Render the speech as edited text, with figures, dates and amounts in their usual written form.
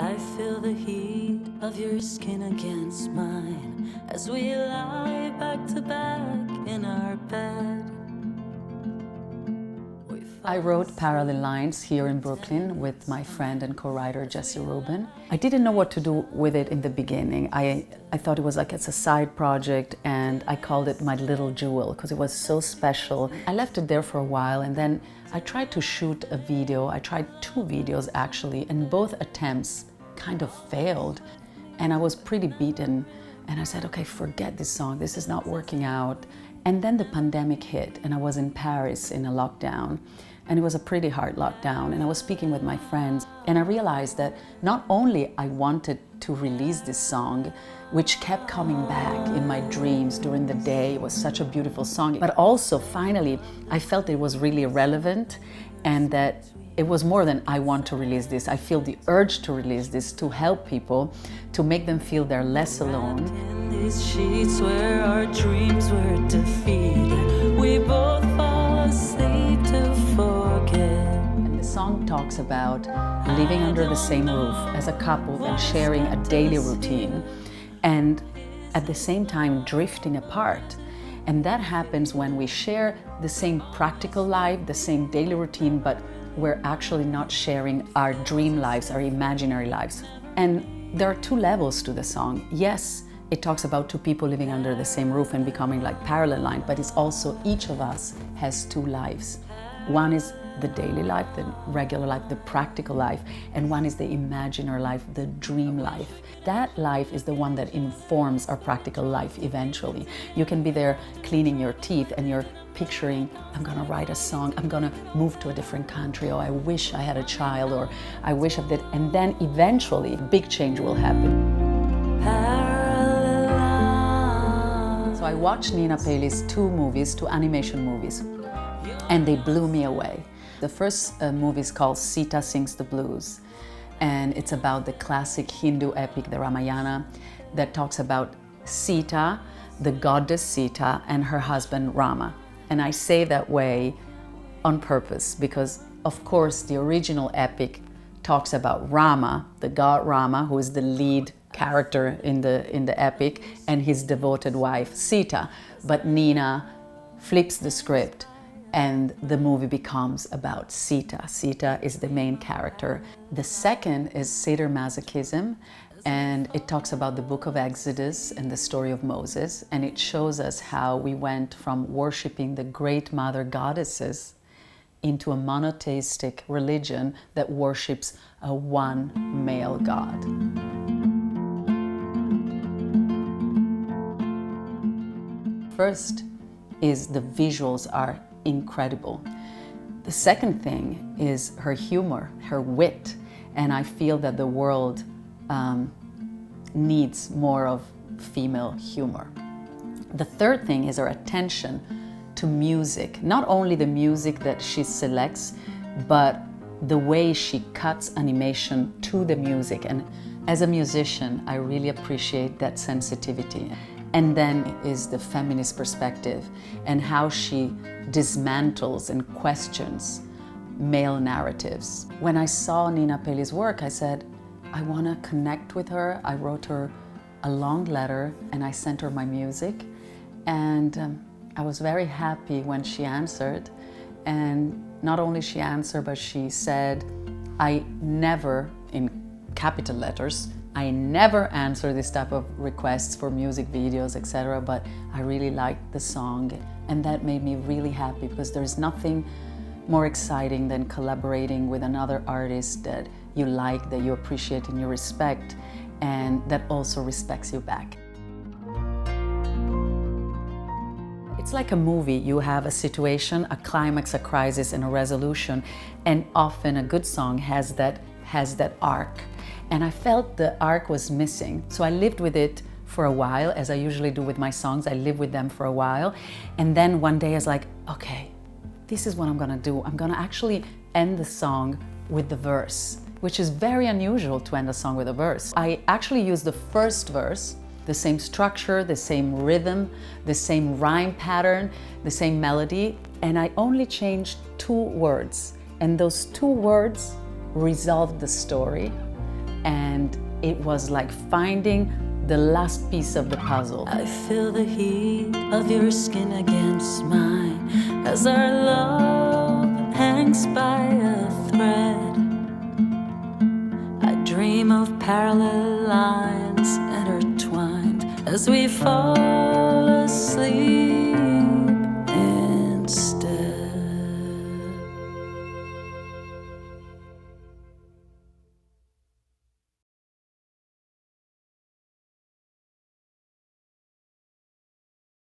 I feel the heat of your skin against mine as we lie back to back in our bed. I wrote Parallel Lines here in Brooklyn with my friend and co-writer Jesse Rubin. I didn't know what to do with it in the beginning. I thought it was like it's a side project, and I called it my little jewel because it was so special. I left it there for a while, and then I tried to shoot a video. I tried 2 videos actually, and both attempts kind of failed. And I was pretty beaten, and I said, okay, forget this song, this is not working out. And then the pandemic hit, and I was in Paris in a lockdown. And it was a pretty hard lockdown, and I was speaking with my friends, and I realized that not only I wanted to release this song, which kept coming back in my dreams during the day, it was such a beautiful song, but also finally I felt it was really relevant, and that it was more than I want to release this. I feel the urge to release this to help people, to make them feel they're less alone. In these sheets where our dreams were defeated, we both fall asleep to forget. And the song talks about living under the same roof as a couple and sharing a daily routine, and at the same time drifting apart. And that happens when we share the same practical life, the same daily routine, but we're actually not sharing our dream lives, our imaginary lives. And there are 2 levels to the song. Yes, it talks about 2 people living under the same roof and becoming like parallel line, but it's also each of us has 2 lives. One is the daily life, the regular life, the practical life, and one is the imaginary life, the dream life. That life is the one that informs our practical life eventually. You can be there cleaning your teeth and you're picturing, I'm gonna write a song, I'm gonna move to a different country, or I wish I had a child, or I wish I did, and then eventually big change will happen. So I watched Nina Paley's 2 movies, 2 animation movies, and they blew me away. The first movie is called Sita Sings the Blues, and it's about the classic Hindu epic, the Ramayana, that talks about Sita, the goddess Sita, and her husband Rama. And I say that way on purpose because, of course, the original epic talks about Rama, the god Rama, who is the lead character in the epic, and his devoted wife Sita. But Nina flips the script, and the movie becomes about Sita. Sita is the main character. The second is sadomasochism, and it talks about the book of Exodus and the story of Moses, and it shows us how we went from worshiping the great mother goddesses into a monotheistic religion that worships a one male god. First is the visuals are incredible. The second thing is her humor, her wit, and I feel that the world needs more of female humor. The third thing is her attention to music, not only the music that she selects, but the way she cuts animation to the music. And as a musician, I really appreciate that sensitivity. And then is the feminist perspective and how she dismantles and questions male narratives. When I saw Nina Paley's work, I said, I want to connect with her. I wrote her a long letter and I sent her my music. And I was very happy when she answered. And not only she answered, but she said, I never, in capital letters, I never answer this type of requests for music videos, etc. But I really liked the song. And that made me really happy because there's nothing more exciting than collaborating with another artist that you like, that you appreciate and you respect, and that also respects you back. It's like a movie. You have a situation, a climax, a crisis, and a resolution, and often a good song has that arc. And I felt the arc was missing, so I lived with it for a while, as I usually do with my songs. I live with them for a while, and then one day I was like, okay, this is what I'm gonna do. I'm gonna actually end the song with the verse, which is very unusual to end a song with a verse. I actually used the first verse, the same structure, the same rhythm, the same rhyme pattern, the same melody, and I only changed 2 words. And those 2 words resolved the story. and it was like finding the last piece of the puzzle. I feel the heat of your skin against mine as our love hangs by a thread. I dream of parallel lines intertwined as we fall asleep